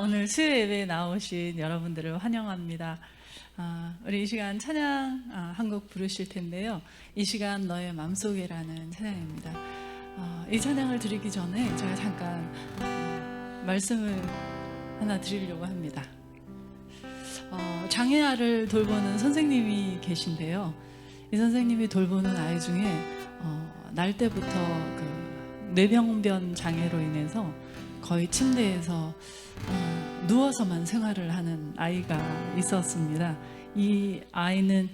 오늘 수요 예배에 나오신 여러분들을 환영합니다. 우리 이 시간 찬양 한 곡 부르실 텐데요. 이 시간 너의 맘속에라는 찬양입니다. 이 찬양을 드리기 전에 제가 잠깐 말씀을 하나 드리려고 합니다. 장애아를 돌보는 선생님이 계신데요. 이 선생님이 돌보는 아이 중에 날 때부터 그 뇌병변 장애로 인해서 거의 침대에서 누워서만 생활을 하는 아이가 있었습니다. 이 아이는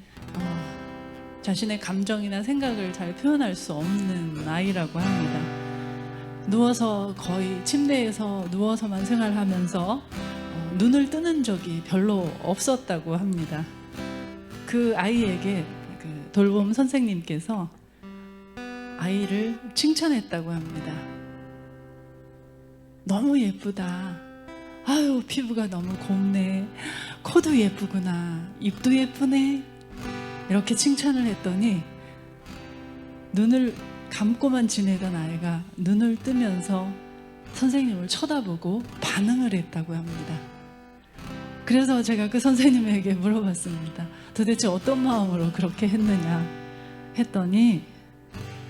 자신의 감정이나 생각을 잘 표현할 수 없는 아이라고 합니다. 누워서 거의 침대에서 누워서만 생활하면서 눈을 뜨는 적이 별로 없었다고 합니다. 그 아이에게 그 돌봄 선생님께서 아이를 칭찬했다고 합니다. 너무 예쁘다. 아유, 피부가 너무 곱네. 코도 예쁘구나. 입도 예쁘네. 이렇게 칭찬을 했더니 눈을 감고만 지내던 아이가 눈을 뜨면서 선생님을 쳐다보고 반응을 했다고 합니다. 그래서 제가 그 선생님에게 물어봤습니다. 도대체 어떤 마음으로 그렇게 했느냐 했더니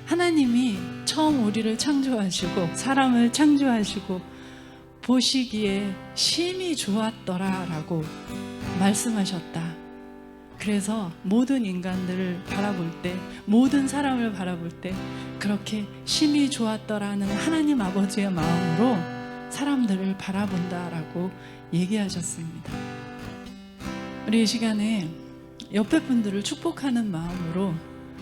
하나님이 처음 우리를 창조하시고 사람을 창조하시고 보시기에 심히 좋았더라 라고 말씀하셨다. 그래서 모든 인간들을 바라볼 때, 모든 사람을 바라볼 때 그렇게 심히 좋았더라는 하나님 아버지의 마음으로 사람들을 바라본다라고 얘기하셨습니다. 우리 이 시간에 옆에 분들을 축복하는 마음으로,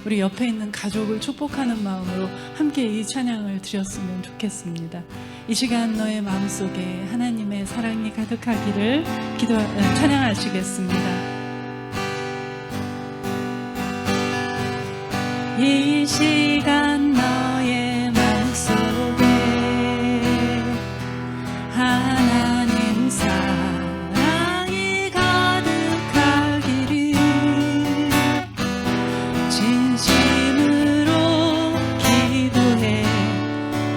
우리 옆에 있는 가족을 축복하는 마음으로 함께 이 찬양을 드렸으면 좋겠습니다. 이 시간 너의 마음속에 하나님의 사랑이 가득하기를 찬양하시겠습니다. 이 시간 너의 마음속에 하나님 사랑이 가득하기를 진심으로 기도해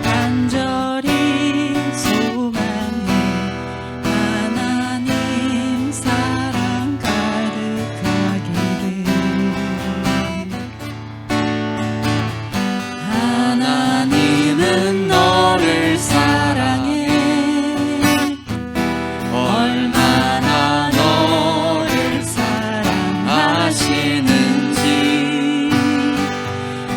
간절히 소망해 하나님 사랑 가득하기를 하나님은 너를 사랑해 얼마나 너를 사랑하시는지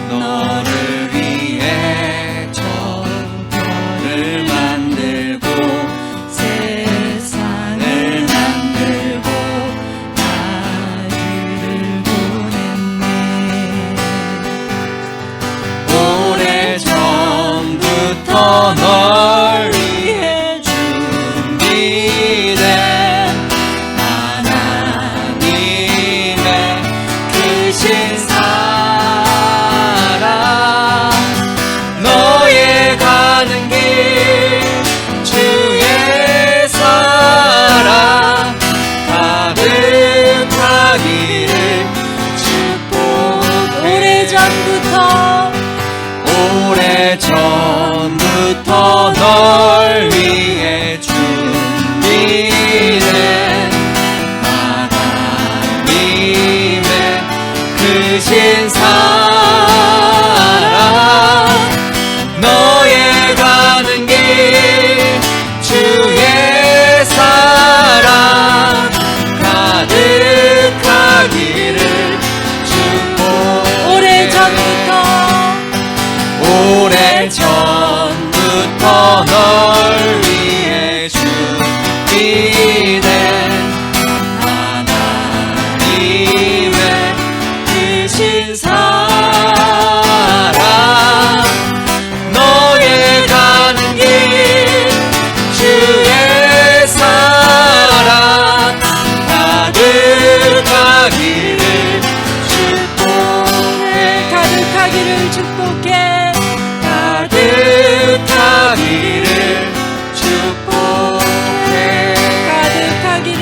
너를 위해 천별을 만들고 세상을 만들고 아들을 보냈네. 오래전부터 널 위해 준비된 하나님의 크신 사랑 너의 가는 길 주의 사랑 가득하기를 축복. 오래전부터 널 위해 준비된 하나님의 크신 사랑 너의 가는 길 주의 사랑 가득하기를 축복. 오래전부터 널 위해 준비된 하나님의 크신 사랑 너의 가는 길 주의 사랑 가득하기를 축복해. 가득하기를 축복해. 가득하기를 축복해. 가득하기를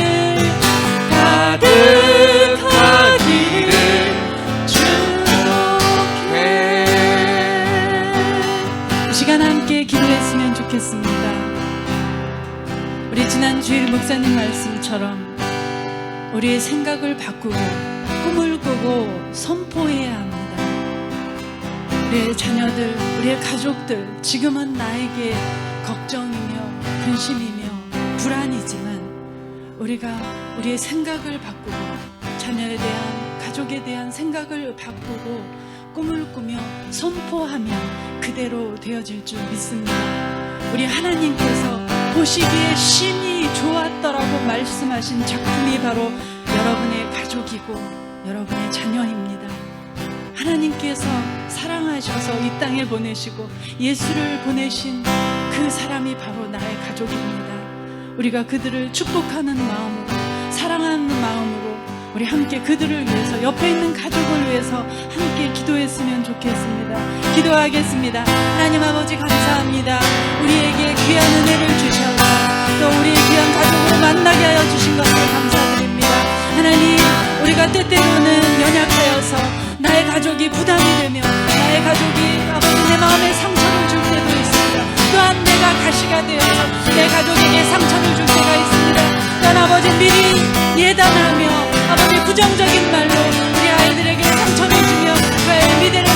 가득하기를 우리의 생각을 바꾸고 꿈을 꾸고 선포해야 합니다. 우리의 자녀들, 우리의 가족들, 지금은 나에게 걱정이며 근심이며 불안이지만 우리가 우리의 생각을 바꾸고 자녀에 대한, 가족에 대한 생각을 바꾸고 꿈을 꾸며 선포하면 그대로 되어질 줄 믿습니다. 우리 하나님께서 보시기에 심히 좋았더라고 말씀하신 작품이 바로 여러분의 가족이고 여러분의 자녀입니다. 하나님께서 사랑하셔서 이 땅에 보내시고 예수를 보내신 그 사람이 바로 나의 가족입니다. 우리가 그들을 축복하는 마음으로, 사랑하는 마음으로 우리 함께 그들을 위해서, 옆에 있는 가족을 위해서 함께 기도했으면 좋겠습니다. 기도하겠습니다. 하나님 아버지 감사합니다. 우리에게 귀한 은혜를 주셔서 또 우리의 귀한 가족으로 만나게 하여 주신 것을 감사드립니다. 하나님, 우리가 때때로는 연약하여서 나의 가족이 부담이 되며 나의 가족이 아버지 내 마음에 상처를 줄 때도 있습니다. 또한 내가 가시가 되어서 내 가족에게 상처를 줄 때가 있습니다. 또한 아버지 미리 예단하며 아버지 부정적인 말로 우리 아이들에게 상처를 주며 그의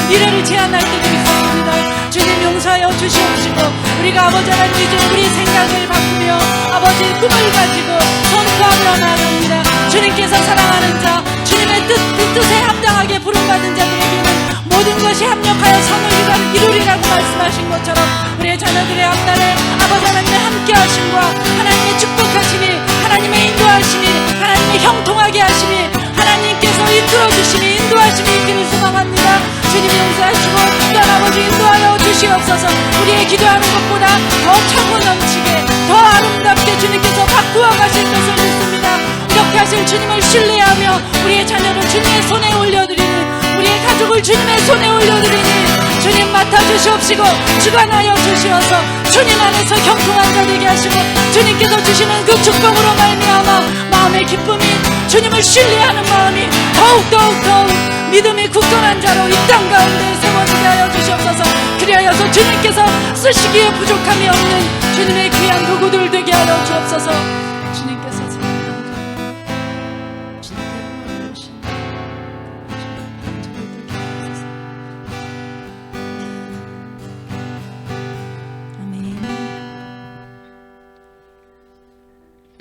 미래를 제한할 때도 있습니다. 주님 용서하여 주시옵시고 우리가 아버지 하나님 이제 우리 생각을 바꾸며 아버지 꿈을 가지고 선포하며 나갑니다. 주님께서 사랑하는 자, 주님의 뜻에 합당하게 부름받은 자들에게는 모든 것이 합력하여 선을 이루리라고 말씀하신 것처럼 우리의 자녀들의 앞날에 아버지 하나님의 함께 하심과 하나님의 축복하심이, 하나님의 인도하심이, 하나님의 형통하게 하심이, 하나님께서 이끌어 주심이, 인도하심이 있기를 소망합니다. 주님 용서하시고 또한 아버지 인도하여 주시옵소서. 우리의 기도하는 것보다 더 차고 넘치게, 더 아름답게 주님께서 바꾸어 가실 것을 믿습니다. 이렇게 하실 주님을 신뢰하며 우리의 자녀를 주님의 손에 올려드리는, 우리의 가족을 주님의 손에 올려드리니 주님 맡아주시옵시고 주관하여 주시어서 주님 안에서 형통한 자 되게 하시고 주님께서 주시는 그 축복으로 말미암아 마음의 기쁨이, 주님을 신뢰하는 마음이 더욱 믿음이 굳건한 자로 이 땅 가운데 세워지게 하여 주시옵소서. 그리하여서 주님께서 쓰시기에 부족함이 없는 주님의 귀한 도구들 되게 하여 주옵소서. 주님께서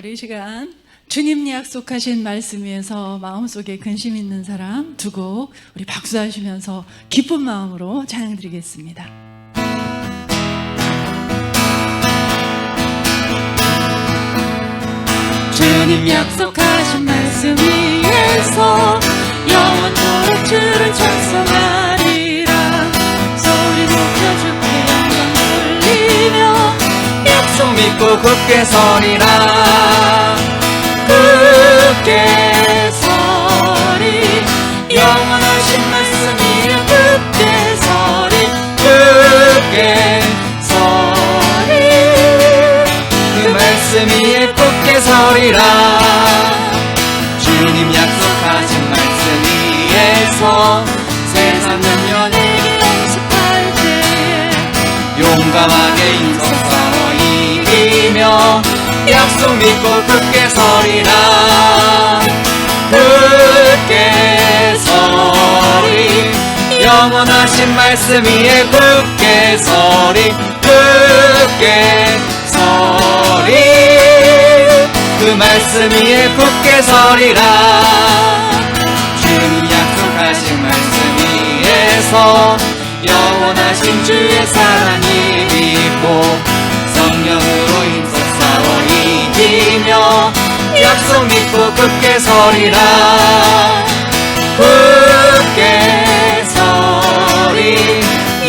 이 시간 주님 약속하신 말씀 위에서 마음속에 근심 있는 사람 두 곡 우리 박수하시면서 기쁜 마음으로 찬양드리겠습니다. 주님 약속하신 말씀 위에서 영원토록 주를 찬송하리라. 소리 높여 주께 영광 돌리며 약속 믿고 굳게 서리라. 굳게 서리, 영원하신 말씀 위에 굳게 서리. 굳게 서리, 그 말씀 위에 굳게 서리라. 주님 약속하신 말씀 위에서 세상 면면에게 연습할 때에 용감하게 인서 싸워 이기며 약속 믿고 굳게 서리라. 굳게 서리, 영원하신 말씀 위에 굳게 서리. 굳게 서리, 그 말씀 위에 굳게 서리라. 주님 약속하신 말씀 위에서 영원하신 주의 사랑이 믿고 성령으로 힘써 싸워 이기며 약속 믿고 굳게 서리라. 굳게 서리,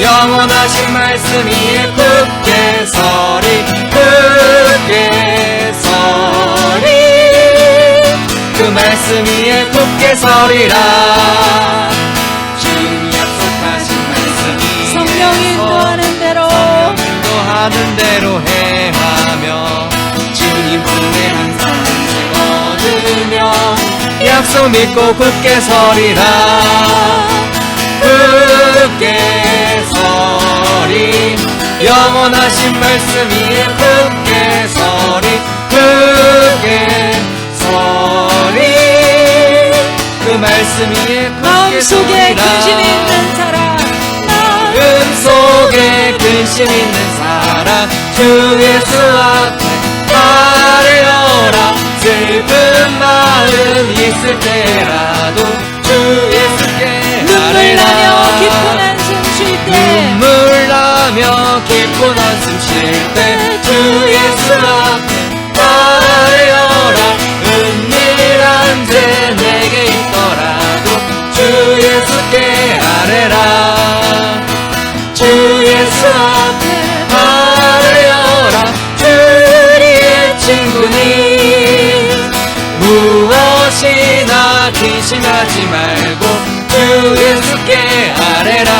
영원하신 말씀 위에 굳게 서리. 굳게 서리, 그 말씀 위에 굳게 서리라. 주님 약속하신 말씀이 성령 인도하는 대로 행하며 주님 품에 항상 얻으며 약속 믿고 굳게 서리라. 굳게 서리, 영원하신 말씀 위에 굳게 서리. 굳게 서리, 말씀 위에 마음속에 근심 있는 사람, 마음속에 근심 있는 사람 주 예수 앞에 아뢰어라. 슬픈 마음 있을 때라도 주 예수께 눈물 나며 깊은 아뢰라. 한숨 쉴 때, 눈물 나며 깊은 한숨 쉴 때 주 예수 앞에 아뢰어라. 은밀한 죄 내게 있더라도 주 예수께 아뢰라. 주 예수 앞에 아뢰어라. 주 우리의 친구니 무엇이나 근심하지 말고 주 예수께 아뢰라.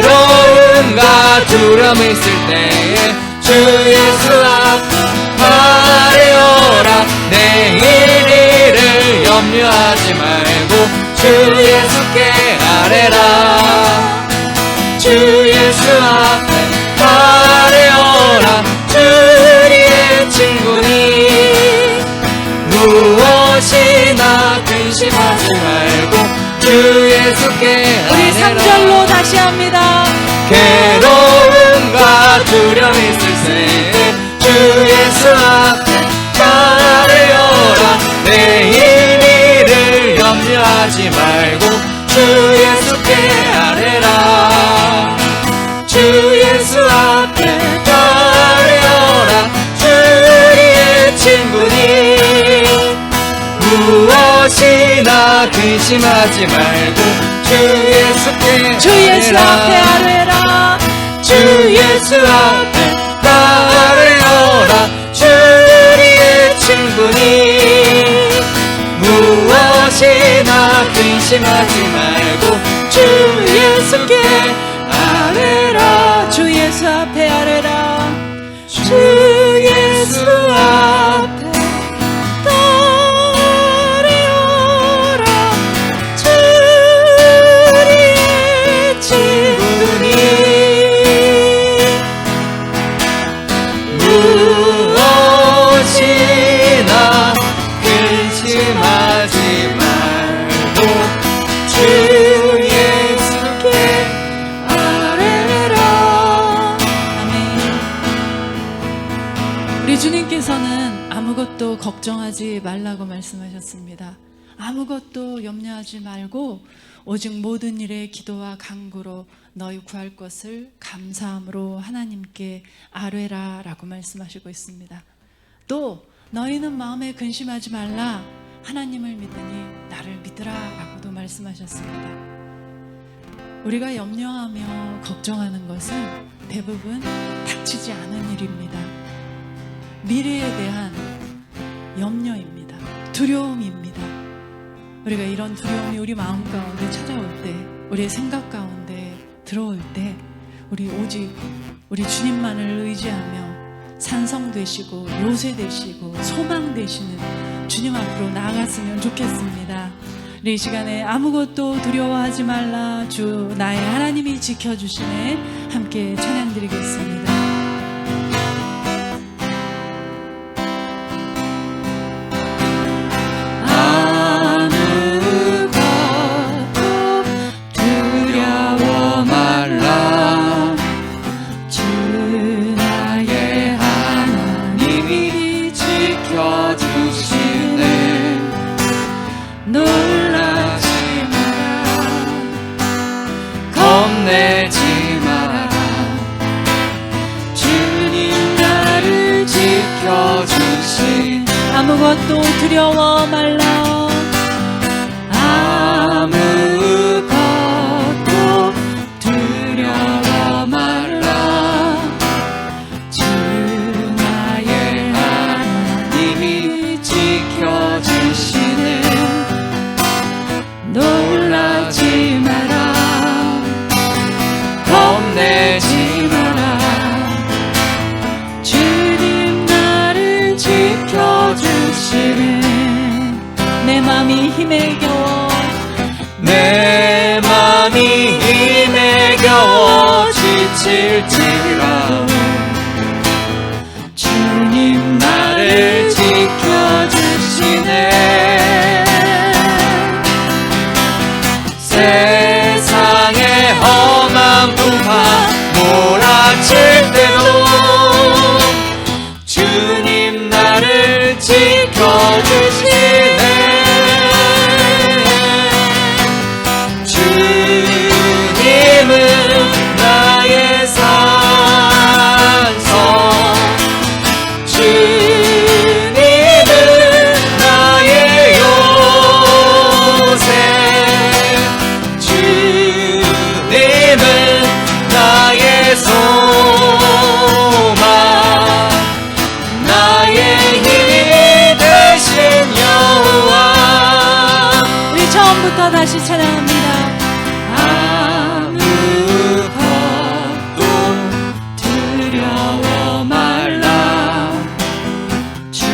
괴로움과 두려움 있을 때에 주 예수 앞에 아뢰어라. 내일 일을 염려하지 말고 주 예수께 아뢰라. 주 예수 앞에 아뢰어라. 주 우리의 친구니 무엇이나 근심하지 말고 주 예수께 우리 아뢰라. 3절로 다시 합니다. 괴로움과 두려움 있을 때에 주 예수 앞에 아뢰어라. 내일 일을 염려하지 말고 주 예수께 아뢰라. 주 예수 앞에 아뢰어라. 주 우리의 친구니 무엇이나 근심하지 말고 주 예수께 주 예수 앞에 아뢰라. 주 예수 앞에 아뢰어라. 주 우리의 친구니 무엇이나 근심하지 말고 주 예수께 아뢰라. 주 예수 앞에 아뢰라. 주 예수 앞에 아뢰어라. 주 우리의 친구니 무엇이나 근심하지 말고 주 예수께 아뢰라. 아멘. 우리 주님께서는 아무것도 걱정하지 말라고 말씀하셨습니다. 아무것도 염려하지 말고 오직 모든 일에 기도와 간구로 너희 구할 것을 감사함으로 하나님께 아뢰라 라고 말씀하시고 있습니다. 또 너희는 마음에 근심하지 말라. 하나님을 믿으니 나를 믿으라 라고도 말씀하셨습니다. 우리가 염려하며 걱정하는 것은 대부분 닥치지 않은 일입니다. 미래에 대한 염려입니다. 두려움입니다. 우리가 이런 두려움이 우리 마음 가운데 찾아올 때, 우리의 생각 가운데 들어올 때 우리 오직 우리 주님만을 의지하며 산성 되시고 요새 되시고 소망 되시는 주님 앞으로 나아갔으면 좋겠습니다. 우리 이 시간에 아무것도 두려워하지 말라. 주 나의 하나님이 지켜주시네. 함께 찬양 드리겠습니다. 아무것도 두려워 말라. 아무것도 두려워 말라. 주 나의 하나님이 지켜주시네. 놀라지 마라. 겁내지 마라. 주님 나를 지켜주시네. 내 맘이 힘에 겨워, 내 맘이 힘에 겨워 지칠지라. 주님 나를 지켜주시네. 처음부터 다시 찬양합니다. 아무것도 두려워 말라. 주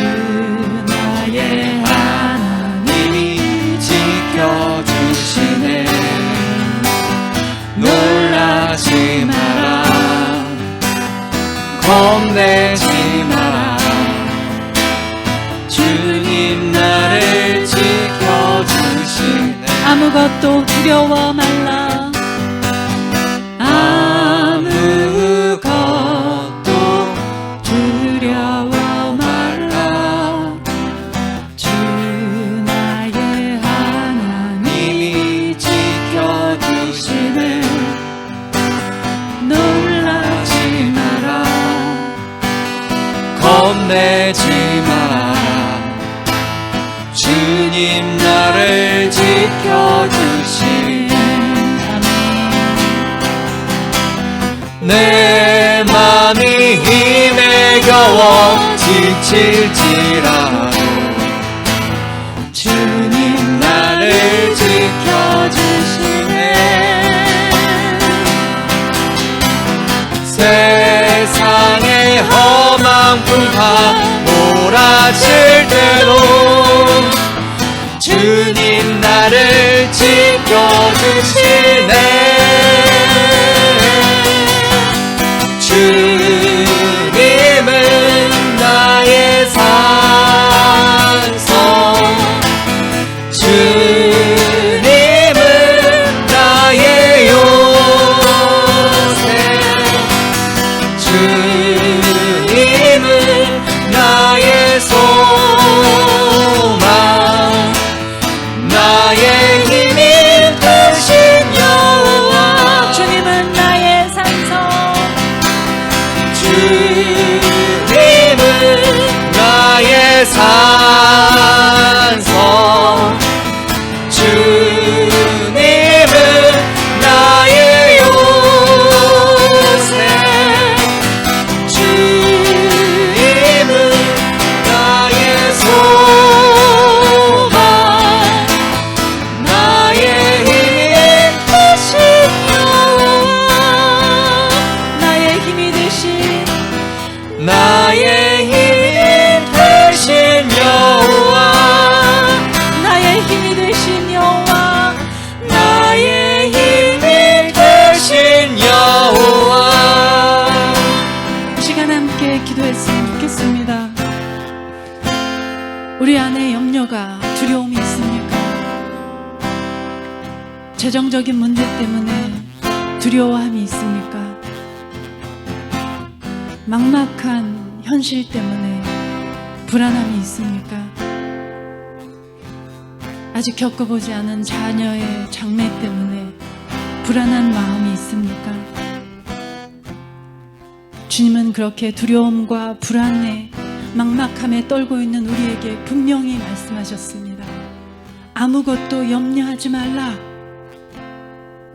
나의 하나님이 지켜주시네. 놀라지 마라. 겁내지 마라. 주님 나를 지켜주시네. 아무것도 두려워 말라. 아무것도 두려워 말라. 주 나의 하나님이 지켜주시네. 놀라지 마라. 겁내지 마라. 주님 나를 지켜주시네. 내 맘이 힘에 겨워 지칠지라도 주님 나를 지켜주시네. 세상의 험한 풍파 몰아칠 때도 주님 나를 지켜주시네. 주님은 나의 산성. 주님은 나의 요새. 주님은 나의 소망. 나의 힘이 되신 여호와. 주님은 나의 산성. 주님은 나의 산성. 주님은 나의 요새. 주님은 나의 소망. 나의 힘이 되신 여호와. 나의 힘이 되신 나의 힘이 되신 여호와. 나의 힘이 되신 여호와. 나의 힘이 되신 여호와. 이 시간 함께 기도했으면 좋겠습니다. 우리 안에 염려가 두려움이 있습니까? 재정적인 문제 때문에 두려워함이 있습니까? 막막한 현실 때문에 불안함이 있습니까? 아직 겪어보지 않은 자녀의 장래 때문에 불안한 마음이 있습니까? 주님은 그렇게 두려움과 불안에 막막함에 떨고 있는 우리에게 분명히 말씀하셨습니다. 아무것도 염려하지 말라.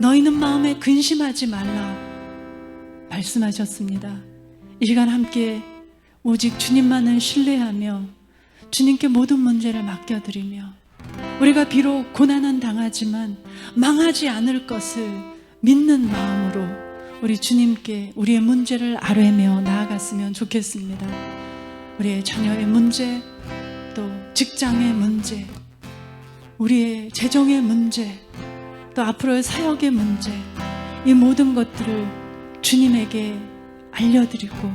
너희는 마음에 근심하지 말라. 말씀하셨습니다. 이 시간 함께 오직 주님만을 신뢰하며 주님께 모든 문제를 맡겨드리며 우리가 비록 고난은 당하지만 망하지 않을 것을 믿는 마음으로 우리 주님께 우리의 문제를 아뢰며 나아갔으면 좋겠습니다. 우리의 자녀의 문제, 또 직장의 문제, 우리의 재정의 문제, 또 앞으로의 사역의 문제, 이 모든 것들을 주님에게 알려드리고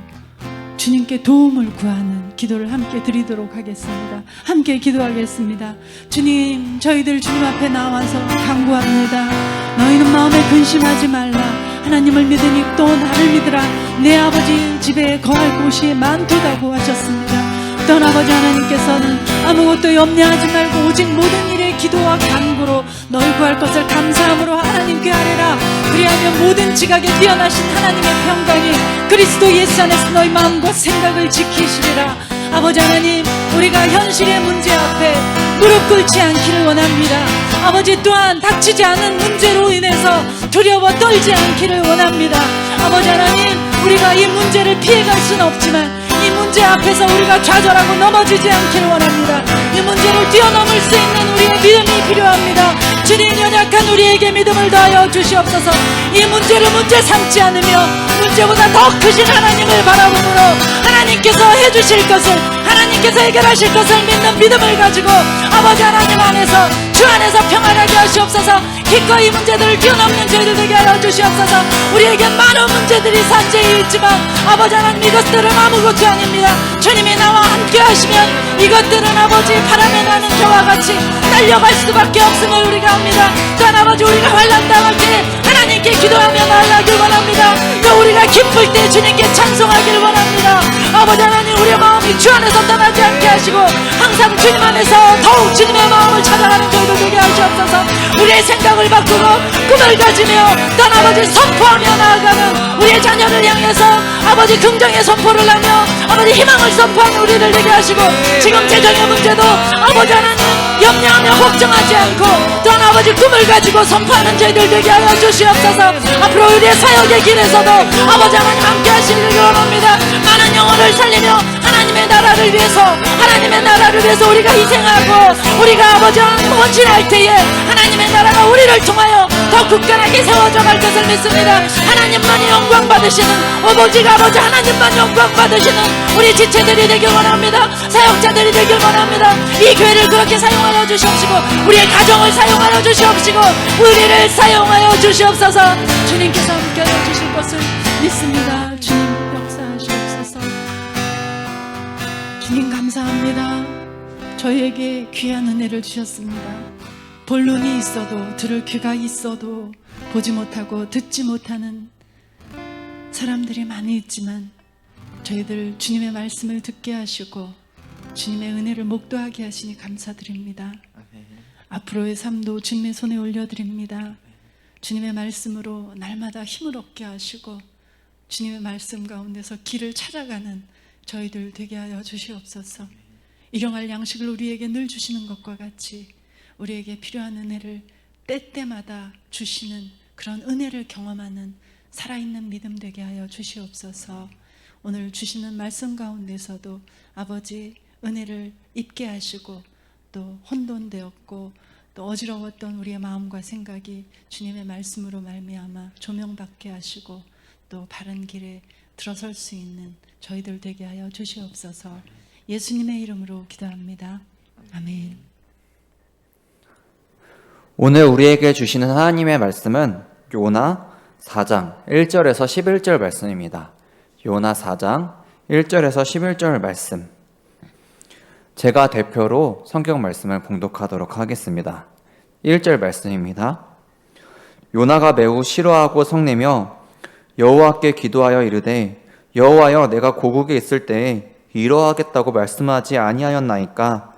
주님께 도움을 구하는 기도를 함께 드리도록 하겠습니다. 함께 기도하겠습니다. 주님, 저희들 주님 앞에 나와서 간구합니다. 너희는 마음에 근심하지 말라. 하나님을 믿으니 또 나를 믿으라. 내 아버지 집에 거할 곳이 많도다고 하셨습니다. 어떤 아버지 하나님께서는 아무것도 염려하지 말고 오직 모든 일에 기도와 간구로 너희 구할 것을 감사함으로 하나님께 아뢰라. 그리하면 모든 지각에 뛰어나신 하나님의 평강이 그리스도 예수 안에서 너희 마음과 생각을 지키시리라. 아버지 하나님, 우리가 현실의 문제 앞에 무릎 꿇지 않기를 원합니다. 아버지, 또한 닥치지 않은 문제로 인해서 두려워 떨지 않기를 원합니다. 아버지 하나님, 우리가 이 문제를 피해갈 수는 없지만 이 문제 앞에서 우리가 좌절하고 넘어지지 않기를 원합니다. 이 문제를 뛰어넘을 수 있는 우리의 믿음이 필요합니다. 우리에게 믿음을 더하여 주시옵소서. 이 문제를 문제 삼지 않으며 문제보다 더 크신 하나님을 바라보므로 하나님께서 해주실 것을, 하나님께서 해결하실 것을 믿는 믿음을 가지고 아버지 하나님 안에서, 주 안에서 평안하게 하시옵소서. 기꺼이 문제들을 뛰어넘는 저희들 되게 하여 주시옵소서. 우리에게 많은 문제들이 산재해 있지만 아버지 하나님, 이것들은 아무것도 아닙니다. 주님이 나와 함께 하시면 이것들은 아버지 바람에 나는 저와 같이 날려갈 수밖에 없음을 우리가 압니다. 또한 아버지, 우리가 환난 당할 때 하나님께 기도하며 나아가길 원합니다. 또 우리가 기쁠 때 주님께 찬송하길 원합니다. 아버지 하나님, 우리의 마음이 주 안에서 떠나지 않게 하시고 항상 주님 안에서 더욱 주님의 마음을 찾아가는 저희들 되게 하시옵소서. 우리의 생각을 바꾸고 꿈을 가지며 또한 아버지 선포하며 나아가는 우리의 자녀를 향해서 아버지 긍정의 선포를 하며 아버지 희망을 선포하는 우리를 되게 하시고, 지금 재정의 문제도 아버지 하나님 염려하며 걱정하지 않고 또한 아버지 꿈을 가지고 선포하는 저희들 되게 하여 주시옵소서. 앞으로 우리의 사역의 길에서도 아버지 하나님 함께 하시기를 원합니다. 많은 영혼을 살리며 하나님의 나라를 위해서, 하나님의 나라를 위해서 우리가 희생하고 우리가 아버지 하나님 헌신할 때에 하나님의 나라가 우리를 통하여 더 굳건하게 세워져 갈 것을 믿습니다. 하나님만이 영광 받으시는, 오로지가 아버지 하나님만 영광 받으시는 우리 지체들이 되길 원합니다. 사역자들이 되길 원합니다. 이 교회를 그렇게 사용하여 주시옵시고 우리의 가정을 사용하여 주시옵시고 우리를 사용하여 주시옵소서. 주님께서 함께하여 주실 것을 믿습니다. 주님 역사하시옵소서. 주님 감사합니다. 저희에게 귀한 은혜를 주셨습니다. 볼 눈이 있어도, 들을 귀가 있어도 보지 못하고 듣지 못하는 사람들이 많이 있지만 저희들 주님의 말씀을 듣게 하시고 주님의 은혜를 목도하게 하시니 감사드립니다. 앞으로의 삶도 주님의 손에 올려드립니다. 주님의 말씀으로 날마다 힘을 얻게 하시고 주님의 말씀 가운데서 길을 찾아가는 저희들 되게 하여 주시옵소서. 일용할 양식을 우리에게 늘 주시는 것과 같이 우리에게 필요한 은혜를 때때마다 주시는 그런 은혜를 경험하는 살아있는 믿음 되게 하여 주시옵소서. 오늘 주시는 말씀 가운데서도 아버지 은혜를 입게 하시고 또 혼돈되었고 또 어지러웠던 우리의 마음과 생각이 주님의 말씀으로 말미암아 조명받게 하시고 또 바른 길에 들어설 수 있는 저희들 되게 하여 주시옵소서. 예수님의 이름으로 기도합니다. 아멘. 오늘 우리에게 주시는 하나님의 말씀은 요나 4장 1절에서 11절 말씀입니다. 요나 4장 1절에서 11절 말씀. 제가 대표로 성경 말씀을 봉독하도록 하겠습니다. 1절 말씀입니다. 요나가 매우 싫어하고 성내며 여호와께 기도하여 이르되 여호와여, 내가 고국에 있을 때에 이러하겠다고 말씀하지 아니하였나이까?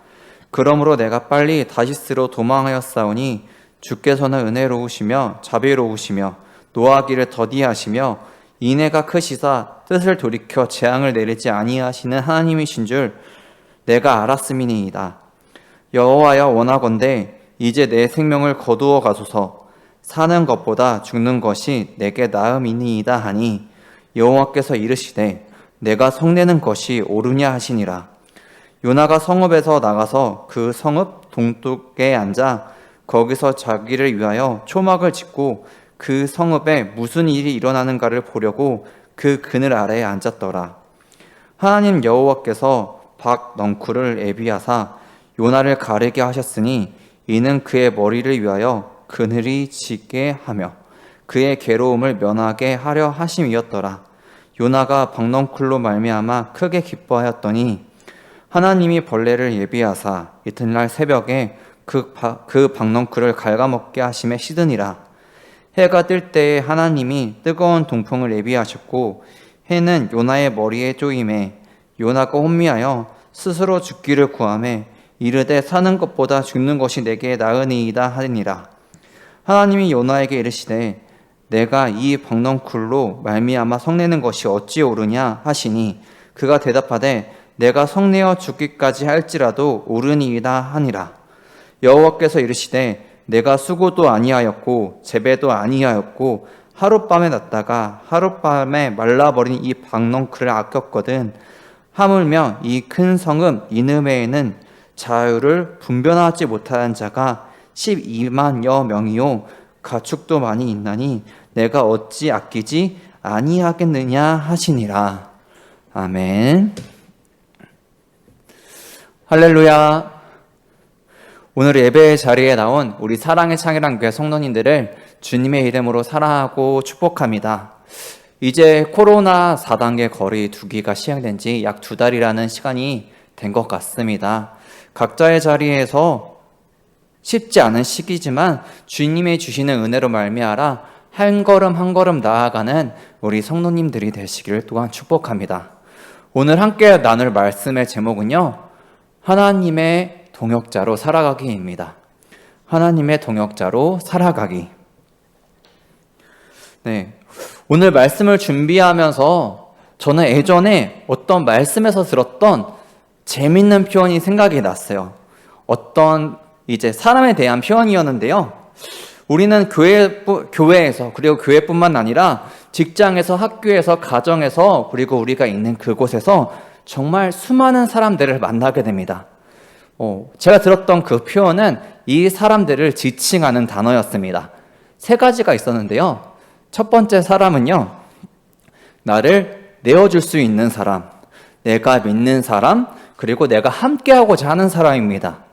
그러므로 내가 빨리 다시스로 도망하였사오니 주께서는 은혜로우시며 자비로우시며 노하기를 더디하시며 인애가 크시사 뜻을 돌이켜 재앙을 내리지 아니하시는 하나님이신 줄 내가 알았음이니이다. 여호와여, 원하건대 이제 내 생명을 거두어 가소서. 사는 것보다 죽는 것이 내게 나음이니이다 하니 여호와께서 이르시되 내가 성내는 것이 옳으냐 하시니라. 요나가 성읍에서 나가서 그 성읍 동쪽에 앉아 거기서 자기를 위하여 초막을 짓고 그 성읍에 무슨 일이 일어나는가를 보려고 그 그늘 아래에 앉았더라. 하나님 여호와께서 박넝쿨을 애비하사 요나를 가르게 하셨으니 이는 그의 머리를 위하여 그늘이 지게 하며 그의 괴로움을 면하게 하려 하심이었더라. 요나가 박넝쿨로 말미암아 크게 기뻐하였더니 하나님이 벌레를 예비하사 이튿날 새벽에 그 박넝쿨을 갉아먹게 하심에 시드니라. 해가 뜰 때에 하나님이 뜨거운 동풍을 예비하셨고 해는 요나의 머리에 쪼임에 요나가 혼미하여 스스로 죽기를 구하매 이르되 사는 것보다 죽는 것이 내게 나으니이다 하니라. 하나님이 요나에게 이르시되 내가 이 박넝쿨로 말미암아 성내는 것이 어찌 옳으냐 하시니 그가 대답하되 내가 성내어 죽기까지 할지라도 옳으니이다 하니라. 여호와께서 이르시되 내가 수고도 아니하였고 재배도 아니하였고 하룻밤에 났다가 하룻밤에 말라버린 이 박넝쿨을 아꼈거든. 하물며 이 큰 성읍 니느웨에는 자유를 분변하지 못하는 자가 12만여 명이요 가축도 많이 있나니 내가 어찌 아끼지 아니하겠느냐 하시니라. 아멘. 할렐루야. 오늘 예배의 자리에 나온 우리 사랑의 창이랑 교회 성도님들을 주님의 이름으로 사랑하고 축복합니다. 이제 코로나 4단계 거리 두기가 시행된 지 약 2달이라는 시간이 된 것 같습니다. 각자의 자리에서 쉽지 않은 시기지만 주님이 주시는 은혜로 말미암아 한 걸음 한 걸음 나아가는 우리 성도님들이 되시기를 또한 축복합니다. 오늘 함께 나눌 말씀의 제목은요, 하나님의 동역자로 살아가기입니다. 하나님의 동역자로 살아가기. 네, 오늘 말씀을 준비하면서 저는 예전에 어떤 말씀에서 들었던 재밌는 표현이 생각이 났어요. 어떤 이제 사람에 대한 표현이었는데요. 우리는 교회에서, 그리고 교회뿐만 아니라 직장에서, 학교에서, 가정에서, 그리고 우리가 있는 그곳에서 정말 수많은 사람들을 만나게 됩니다. 제가 들었던 그 표현은 이 사람들을 지칭하는 단어였습니다. 3가지가 있었는데요. 첫 번째 사람은요, 나를 내어줄 수 있는 사람, 내가 믿는 사람, 그리고 내가 함께하고자 하는 사람입니다.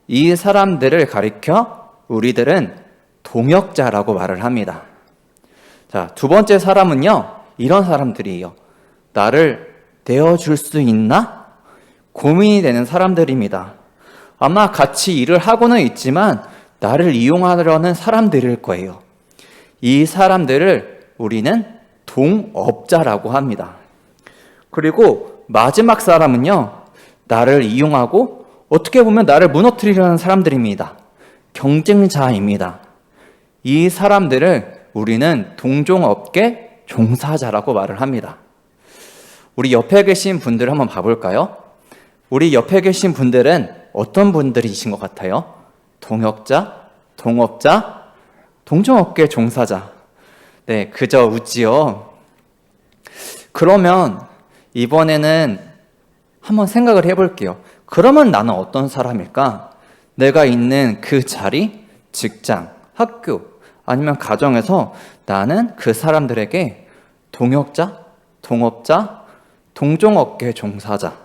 이 사람들을 가리켜 우리들은 동역자라고 말을 합니다. 자, 두 번째 사람은요, 이런 사람들이에요. 나를 내어줄 수 있나? 고민이 되는 사람들입니다. 아마 같이 일을 하고는 있지만 나를 이용하려는 사람들일 거예요. 이 사람들을 우리는 동업자라고 합니다. 그리고 마지막 사람은요, 나를 이용하고 어떻게 보면 나를 무너뜨리려는 사람들입니다. 경쟁자입니다. 이 사람들을 우리는 동종업계 종사자라고 말을 합니다. 우리 옆에 계신 분들 한번 봐볼까요? 우리 옆에 계신 분들은 어떤 분들이신 것 같아요? 동역자, 동업자, 동종업계 종사자. 네, 그저 웃지요. 그러면 이번에는 한번 생각을 해볼게요. 그러면 나는 어떤 사람일까? 내가 있는 그 자리, 직장, 학교, 아니면 가정에서 나는 그 사람들에게 동역자, 동업자, 동종업계 종사자,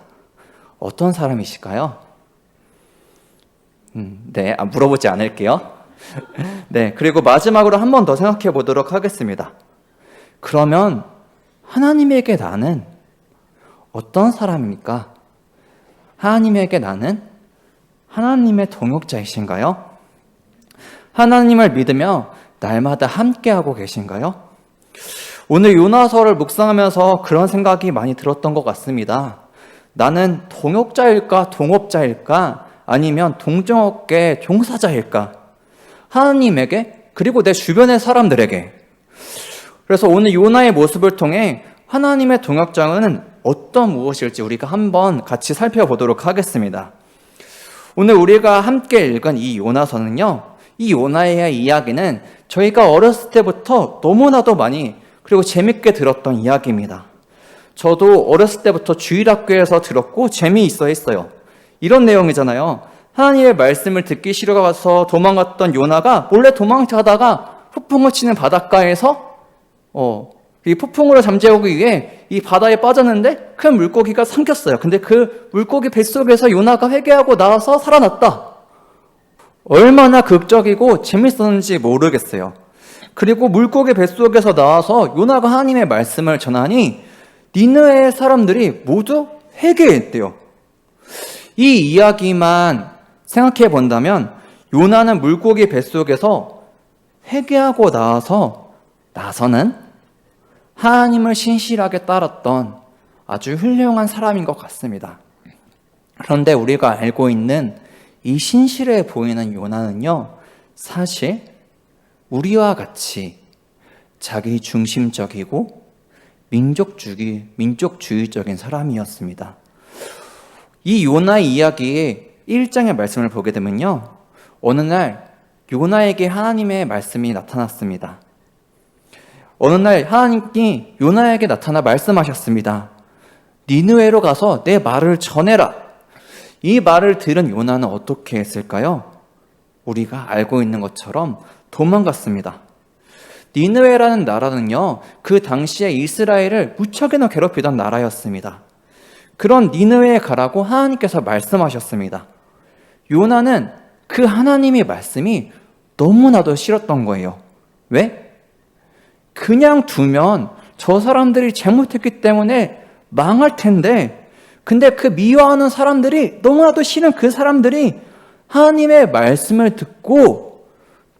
어떤 사람이실까요? 네, 물어보지 않을게요. 네, 그리고 마지막으로 한 번 더 생각해 보도록 하겠습니다. 그러면 하나님에게 나는 어떤 사람입니까? 하나님에게 나는 하나님의 동역자이신가요? 하나님을 믿으며 날마다 함께하고 계신가요? 오늘 요나서를 묵상하면서 그런 생각이 많이 들었던 것 같습니다. 나는 동역자일까, 동업자일까, 아니면 동종업계 종사자일까? 하나님에게, 그리고 내 주변의 사람들에게. 그래서 오늘 요나의 모습을 통해 하나님의 동역자는 어떤 무엇일지 우리가 한번 같이 살펴보도록 하겠습니다. 오늘 우리가 함께 읽은 이 요나서는요, 이 요나의 이야기는 저희가 어렸을 때부터 너무나도 많이 그리고 재밌게 들었던 이야기입니다. 저도 어렸을 때부터 주일학교에서 들었고 재미있어 했어요. 이런 내용이잖아요. 하나님의 말씀을 듣기 싫어가서 도망갔던 요나가 몰래 도망가다가 폭풍을 치는 바닷가에서 이 폭풍으로 잠재우기 위해 이 바다에 빠졌는데 큰 물고기가 삼켰어요. 근데 그 물고기 뱃속에서 요나가 회개하고 나와서 살아났다. 얼마나 극적이고 재밌었는지 모르겠어요. 그리고 물고기 뱃속에서 나와서 요나가 하나님의 말씀을 전하니 니느웨의 사람들이 모두 회개했대요. 이 이야기만 생각해 본다면 요나는 물고기 뱃속에서 회개하고 나서는 하나님을 신실하게 따랐던 아주 훌륭한 사람인 것 같습니다. 그런데 우리가 알고 있는 이 신실해 보이는 요나는요, 사실 우리와 같이 자기 중심적이고 민족주의적인 사람이었습니다. 이 요나의 이야기의 1장의 말씀을 보게 되면요, 어느 날 요나에게 하나님의 말씀이 나타났습니다. 어느 날 하나님이 요나에게 나타나 말씀하셨습니다. 니느웨로 가서 내 말을 전해라. 이 말을 들은 요나는 어떻게 했을까요? 우리가 알고 있는 것처럼 도망갔습니다. 니느웨라는 나라는요, 그 당시에 이스라엘을 무척이나 괴롭히던 나라였습니다. 그런 니느웨에 가라고 하나님께서 말씀하셨습니다. 요나는 그 하나님의 말씀이 너무나도 싫었던 거예요. 왜? 그냥 두면 저 사람들이 잘못했기 때문에 망할 텐데, 근데 그 미워하는 사람들이, 너무나도 싫은 그 사람들이 하나님의 말씀을 듣고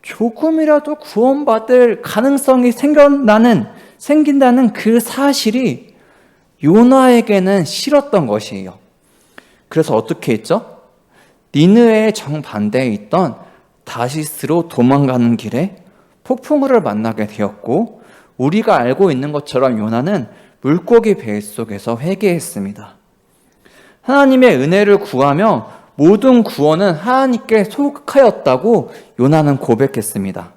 조금이라도 구원받을 가능성이 생긴다는 그 사실이 요나에게는 싫었던 것이에요. 그래서 어떻게 했죠? 니느웨의 정반대에 있던 다시스로 도망가는 길에 폭풍우를 만나게 되었고, 우리가 알고 있는 것처럼 요나는 물고기 배 속에서 회개했습니다. 하나님의 은혜를 구하며 모든 구원은 하나님께 속하였다고 요나는 고백했습니다.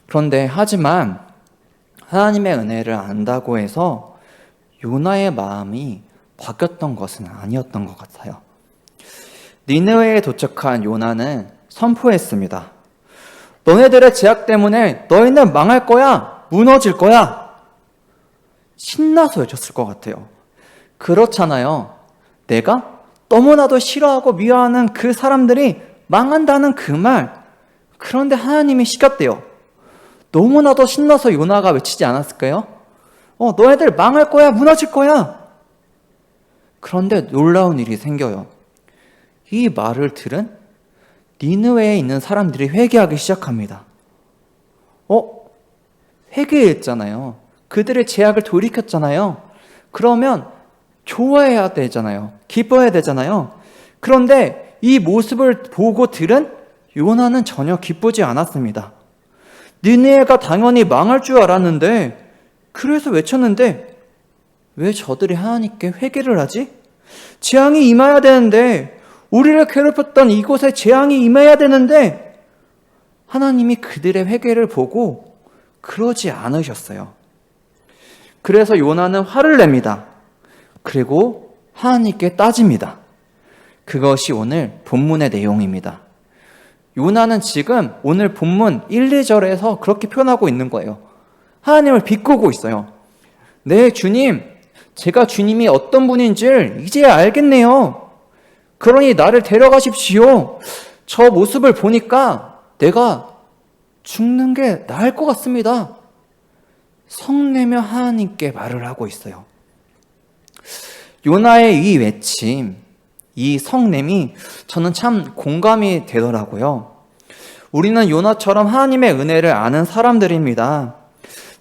그런데 하지만 하나님의 은혜를 안다고 해서 요나의 마음이 바뀌었던 것은 아니었던 것 같아요. 니느웨에 도착한 요나는 선포했습니다. 너네들의 죄악 때문에 너희는 망할 거야, 무너질 거야. 신나서 외쳤을 것 같아요. 그렇잖아요. 내가 너무나도 싫어하고 미워하는 그 사람들이 망한다는 그 말. 그런데 하나님이 시켰대요. 너무나도 신나서 요나가 외치지 않았을까요? 너희들 망할 거야, 무너질 거야. 그런데 놀라운 일이 생겨요. 이 말을 들은 니느웨에 있는 사람들이 회개하기 시작합니다. 회개했잖아요. 그들의 죄악을 돌이켰잖아요. 그러면 좋아해야 되잖아요. 기뻐해야 되잖아요. 그런데 이 모습을 보고 들은 요나는 전혀 기쁘지 않았습니다. 니느웨가 당연히 망할 줄 알았는데, 그래서 외쳤는데 왜 저들이 하나님께 회개를 하지? 재앙이 임해야 되는데, 우리를 괴롭혔던 이곳에 재앙이 임해야 되는데 하나님이 그들의 회개를 보고 그러지 않으셨어요. 그래서 요나는 화를 냅니다. 그리고 하나님께 따집니다. 그것이 오늘 본문의 내용입니다. 요나는 지금 오늘 본문 1, 2절에서 그렇게 표현하고 있는 거예요. 하나님을 비꼬고 있어요. 네, 주님, 제가 주님이 어떤 분인지를 이제 알겠네요. 그러니 나를 데려가십시오. 저 모습을 보니까 내가 죽는 게 나을 것 같습니다. 성내며 하나님께 말을 하고 있어요. 요나의 이 외침, 이 성냄이 저는 참 공감이 되더라고요. 우리는 요나처럼 하나님의 은혜를 아는 사람들입니다.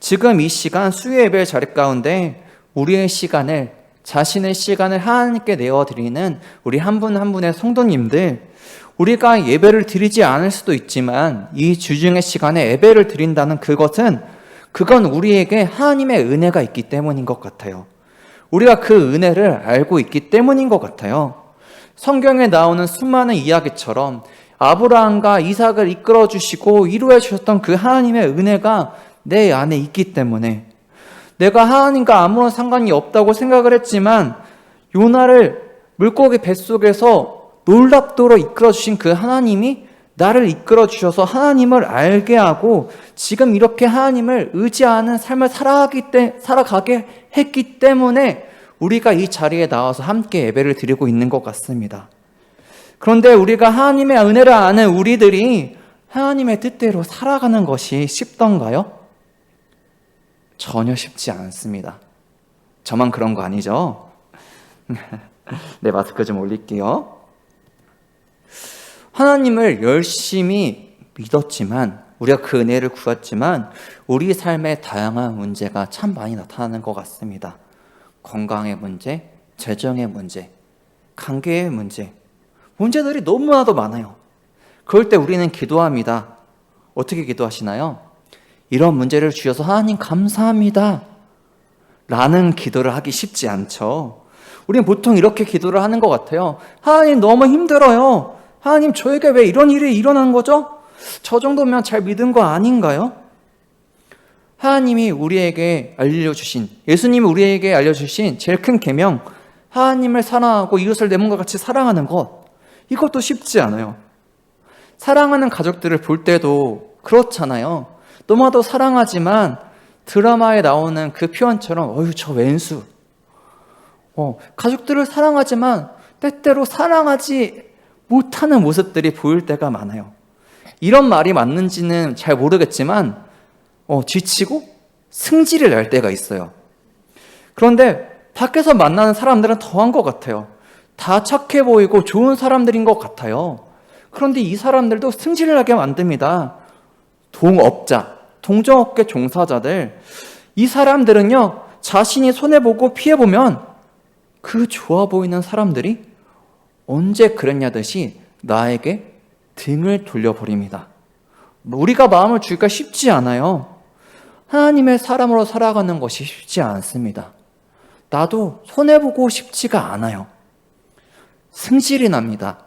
지금 이 시간 수요 예배 자리 가운데 우리의 시간을, 자신의 시간을 하나님께 내어드리는 우리 한 분 한 분의 성도님들, 우리가 예배를 드리지 않을 수도 있지만 이 주중의 시간에 예배를 드린다는 그건 우리에게 하나님의 은혜가 있기 때문인 것 같아요. 우리가 그 은혜를 알고 있기 때문인 것 같아요. 성경에 나오는 수많은 이야기처럼 아브라함과 이삭을 이끌어 주시고 이루어 주셨던 그 하나님의 은혜가 내 안에 있기 때문에, 내가 하나님과 아무런 상관이 없다고 생각을 했지만 요나를 물고기 뱃속에서 놀랍도록 이끌어 주신 그 하나님이 나를 이끌어 주셔서 하나님을 알게 하고 지금 이렇게 하나님을 의지하는 삶을 살아가게 했기 때문에 우리가 이 자리에 나와서 함께 예배를 드리고 있는 것 같습니다. 그런데 우리가 하나님의 은혜를 아는 우리들이 하나님의 뜻대로 살아가는 것이 쉽던가요? 전혀 쉽지 않습니다. 저만 그런 거 아니죠? 네, 마스크 좀 올릴게요. 하나님을 열심히 믿었지만, 우리가 그 은혜를 구했지만 우리 삶에 다양한 문제가 참 많이 나타나는 것 같습니다. 건강의 문제, 재정의 문제, 관계의 문제, 문제들이 너무나도 많아요. 그럴 때 우리는 기도합니다. 어떻게 기도하시나요? 이런 문제를 주셔서 하나님 감사합니다 라는 기도를 하기 쉽지 않죠. 우리는 보통 이렇게 기도를 하는 것 같아요. 하나님 너무 힘들어요. 하나님 저에게 왜 이런 일이 일어난 거죠? 저 정도면 잘 믿은 거 아닌가요? 하나님이 우리에게 알려주신, 예수님이 우리에게 알려주신 제일 큰 계명, 하나님을 사랑하고 이웃을 내 몸과 같이 사랑하는 것, 이것도 쉽지 않아요. 사랑하는 가족들을 볼 때도 그렇잖아요. 너무나도 사랑하지만 드라마에 나오는 그 표현처럼 어휴 저 왼수. 가족들을 사랑하지만 때때로 사랑하지 못하는 모습들이 보일 때가 많아요. 이런 말이 맞는지는 잘 모르겠지만 지치고 승질을 낼 때가 있어요. 그런데 밖에서 만나는 사람들은 더한 것 같아요. 다 착해 보이고 좋은 사람들인 것 같아요. 그런데 이 사람들도 승질을 나게 만듭니다. 동업자, 동종업계 종사자들, 이 사람들은요, 자신이 손해보고 피해보면 그 좋아 보이는 사람들이 언제 그랬냐듯이 나에게 등을 돌려버립니다. 우리가 마음을 주기가 쉽지 않아요. 하나님의 사람으로 살아가는 것이 쉽지 않습니다. 나도 손해보고 싶지가 않아요. 승질이 납니다.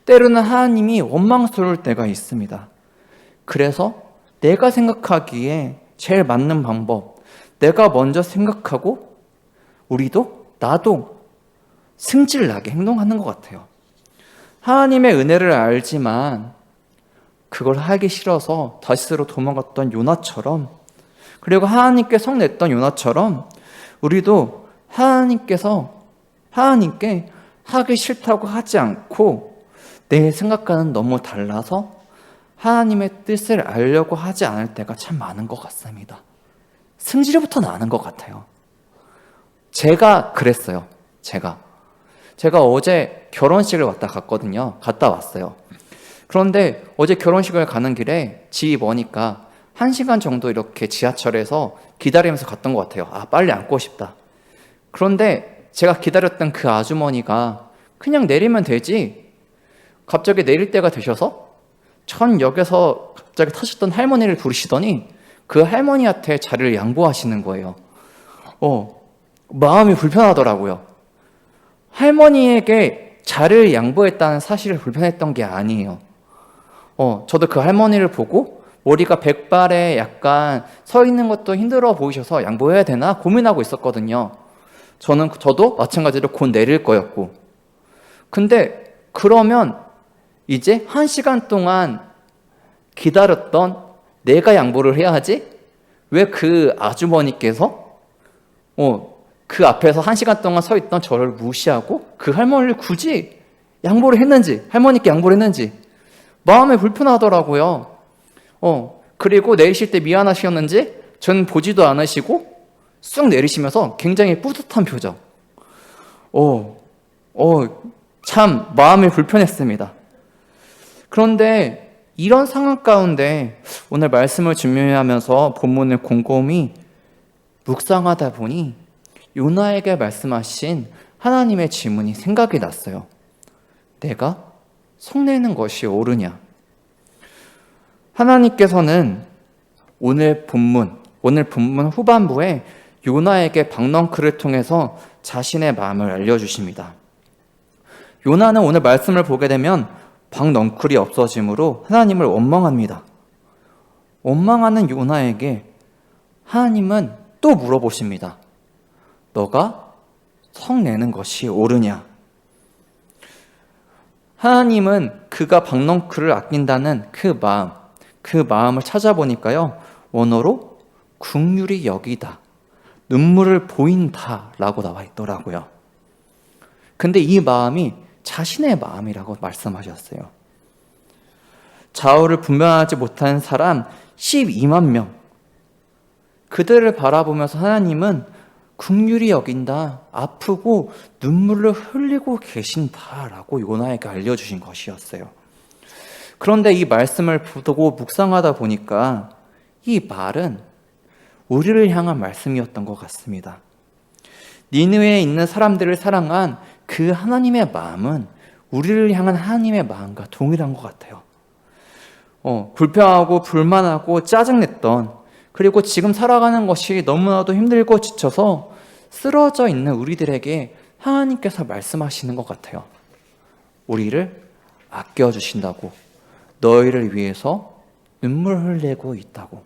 때로는 하나님이 원망스러울 때가 있습니다. 그래서 내가 생각하기에 제일 맞는 방법, 내가 먼저 생각하고 나도 승질 나게 행동하는 것 같아요. 하나님의 은혜를 알지만 그걸 하기 싫어서 다시스로 도망갔던 요나처럼, 그리고 하나님께 성냈던 요나처럼 우리도 하나님께 하기 싫다고 하지 않고 내 생각과는 너무 달라서 하나님의 뜻을 알려고 하지 않을 때가 참 많은 것 같습니다. 승질부터 나는 것 같아요. 제가 그랬어요. 제가 어제 결혼식을 갔다 왔어요. 그런데 어제 결혼식을 가는 길에 집이 머니까 1시간 정도 이렇게 지하철에서 기다리면서 갔던 것 같아요. 빨리 앉고 싶다. 그런데 제가 기다렸던 그 아주머니가 그냥 내리면 되지, 갑자기 내릴 때가 되셔서 전 역에서 갑자기 타셨던 할머니를 부르시더니 그 할머니한테 자리를 양보하시는 거예요. 마음이 불편하더라고요. 할머니에게 자리를 양보했다는 사실을 불편했던 게 아니에요. 저도 그 할머니를 보고 머리가 백발에 약간 서 있는 것도 힘들어 보이셔서 양보해야 되나 고민하고 있었거든요. 저도 마찬가지로 곧 내릴 거였고. 근데 그러면 이제 1시간 동안 기다렸던 내가 양보를 해야 하지? 왜 그 아주머니께서 그 앞에서 1시간 동안 서 있던 저를 무시하고 그 할머니를 굳이 할머니께 양보를 했는지 마음이 불편하더라고요. 그리고 내리실 때 미안하셨는지 전 보지도 않으시고 쑥 내리시면서 굉장히 뿌듯한 표정. 참 마음이 불편했습니다. 그런데 이런 상황 가운데 오늘 말씀을 준비하면서 본문을 곰곰이 묵상하다 보니 요나에게 말씀하신 하나님의 질문이 생각이 났어요. 내가 성내는 것이 옳으냐? 하나님께서는 오늘 본문 후반부에 요나에게 박넝쿨을 통해서 자신의 마음을 알려주십니다. 요나는 오늘 말씀을 보게 되면 박넝쿨이 없어짐으로 하나님을 원망합니다. 원망하는 요나에게 하나님은 또 물어보십니다. 너가 성내는 것이 옳으냐? 하나님은 그가 박넝쿨을 아낀다는 그 마음을 찾아보니까요, 원어로 긍휼히 여기다, 눈물을 보인다 라고 나와 있더라고요. 근데 이 마음이 자신의 마음이라고 말씀하셨어요. 좌우를 분별하지 못한 사람 12만 명, 그들을 바라보면서 하나님은 긍휼히 여긴다, 아프고 눈물을 흘리고 계신다라고 요나에게 알려주신 것이었어요. 그런데 이 말씀을 보고 묵상하다 보니까 이 말은 우리를 향한 말씀이었던 것 같습니다. 니느웨에 있는 사람들을 사랑한 그 하나님의 마음은 우리를 향한 하나님의 마음과 동일한 것 같아요. 불평하고 불만하고 짜증냈던, 그리고 지금 살아가는 것이 너무나도 힘들고 지쳐서 쓰러져 있는 우리들에게 하나님께서 말씀하시는 것 같아요. 우리를 아껴주신다고, 너희를 위해서 눈물 흘리고 있다고.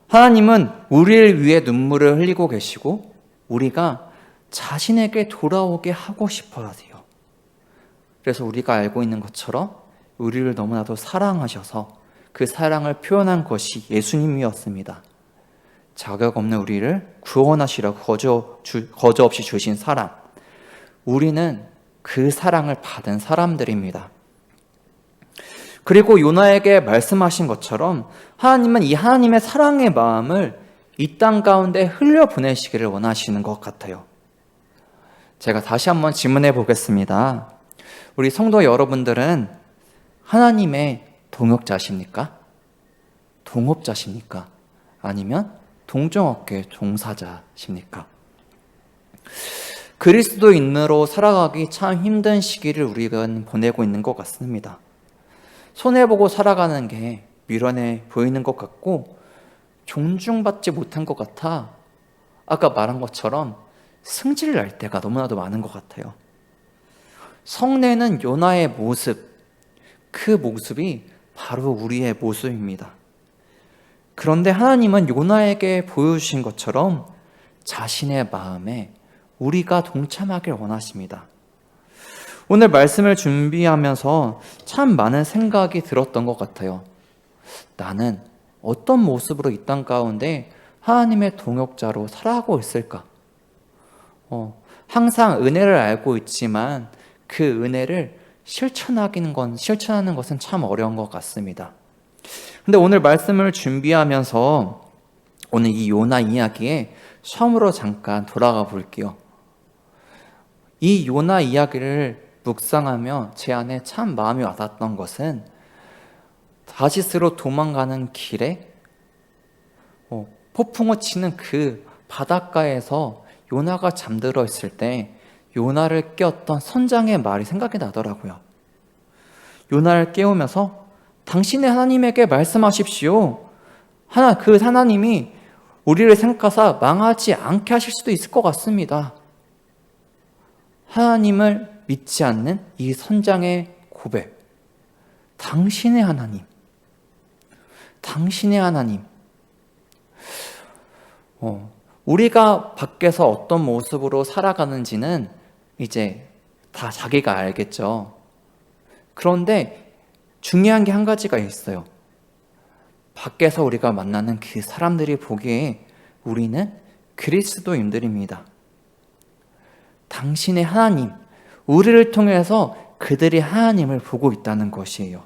하나님은 우리를 위해 눈물을 흘리고 계시고 우리가 자신에게 돌아오게 하고 싶어 하세요. 그래서 우리가 알고 있는 것처럼 우리를 너무나도 사랑하셔서 그 사랑을 표현한 것이 예수님이었습니다. 자격 없는 우리를 구원하시라고 거저 없이 주신 사랑. 우리는 그 사랑을 받은 사람들입니다. 그리고 요나에게 말씀하신 것처럼 하나님은 이 하나님의 사랑의 마음을 이 땅 가운데 흘려보내시기를 원하시는 것 같아요. 제가 다시 한번 질문해 보겠습니다. 우리 성도 여러분들은 하나님의 동역자십니까? 동업자십니까? 아니면 동정업계 종사자십니까? 그리스도인으로 살아가기 참 힘든 시기를 우리가 보내고 있는 것 같습니다. 손해보고 살아가는 게 미련해 보이는 것 같고 존중받지 못한 것 같아 아까 말한 것처럼 승질 날 때가 너무나도 많은 것 같아요. 성례는 요나의 모습, 그 모습이 바로 우리의 모습입니다. 그런데 하나님은 요나에게 보여주신 것처럼 자신의 마음에 우리가 동참하길 원하십니다. 오늘 말씀을 준비하면서 참 많은 생각이 들었던 것 같아요. 나는 어떤 모습으로 이 땅 가운데 하나님의 동역자로 살아가고 있을까? 항상 은혜를 알고 있지만 그 은혜를 실천하는 것은 참 어려운 것 같습니다. 근데 오늘 말씀을 준비하면서 오늘 이 요나 이야기에 처음으로 잠깐 돌아가 볼게요. 이 요나 이야기를 묵상하며 제 안에 참 마음이 와닿았던 것은 다시스로 도망가는 길에 폭풍을 치는 그 바닷가에서 요나가 잠들어 있을 때 요나를 깨웠던 선장의 말이 생각이 나더라고요. 요나를 깨우면서 당신의 하나님에게 말씀하십시오. 그 하나님이 우리를 생각하사 망하지 않게 하실 수도 있을 것 같습니다. 하나님을 믿지 않는 이 선장의 고백. 당신의 하나님. 당신의 하나님. 우리가 밖에서 어떤 모습으로 살아가는지는 이제 다 자기가 알겠죠. 그런데 중요한 게 한 가지가 있어요. 밖에서 우리가 만나는 그 사람들이 보기에 우리는 그리스도인들입니다. 당신의 하나님, 우리를 통해서 그들이 하나님을 보고 있다는 것이에요.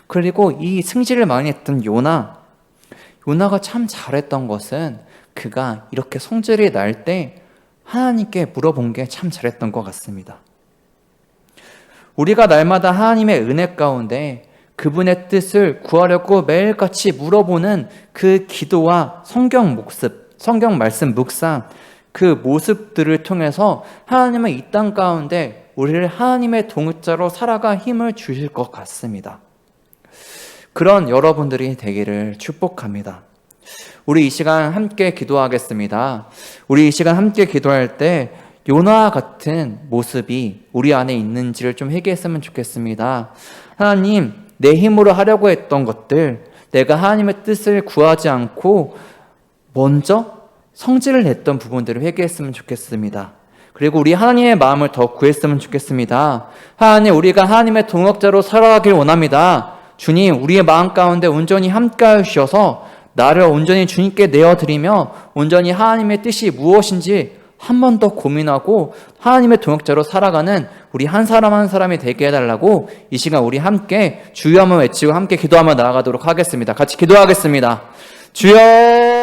그리고 이 승질을 많이 했던 요나가 참 잘했던 것은 그가 이렇게 성질이 날 때 하나님께 물어본 게 참 잘했던 것 같습니다. 우리가 날마다 하나님의 은혜 가운데 그분의 뜻을 구하려고 매일같이 물어보는 그 기도와 성경 말씀 묵상, 그 모습들을 통해서 하나님은 이 땅 가운데 우리를 하나님의 동역자로 살아갈 힘을 주실 것 같습니다. 그런 여러분들이 되기를 축복합니다. 우리 이 시간 함께 기도하겠습니다. 우리 이 시간 함께 기도할 때 요나와 같은 모습이 우리 안에 있는지를 좀 회개했으면 좋겠습니다. 하나님, 내 힘으로 하려고 했던 것들, 내가 하나님의 뜻을 구하지 않고 먼저 성질을 냈던 부분들을 회개했으면 좋겠습니다. 그리고 우리 하나님의 마음을 더 구했으면 좋겠습니다. 하나님, 우리가 하나님의 동역자로 살아가길 원합니다. 주님, 우리의 마음 가운데 온전히 함께하여 주셔서 나를 온전히 주님께 내어드리며 온전히 하나님의 뜻이 무엇인지 한 번 더 고민하고 하나님의 동역자로 살아가는 우리 한 사람 한 사람이 되게 해달라고 이 시간 우리 함께 주여 한번 외치고 함께 기도하며 나아가도록 하겠습니다. 같이 기도하겠습니다. 주여!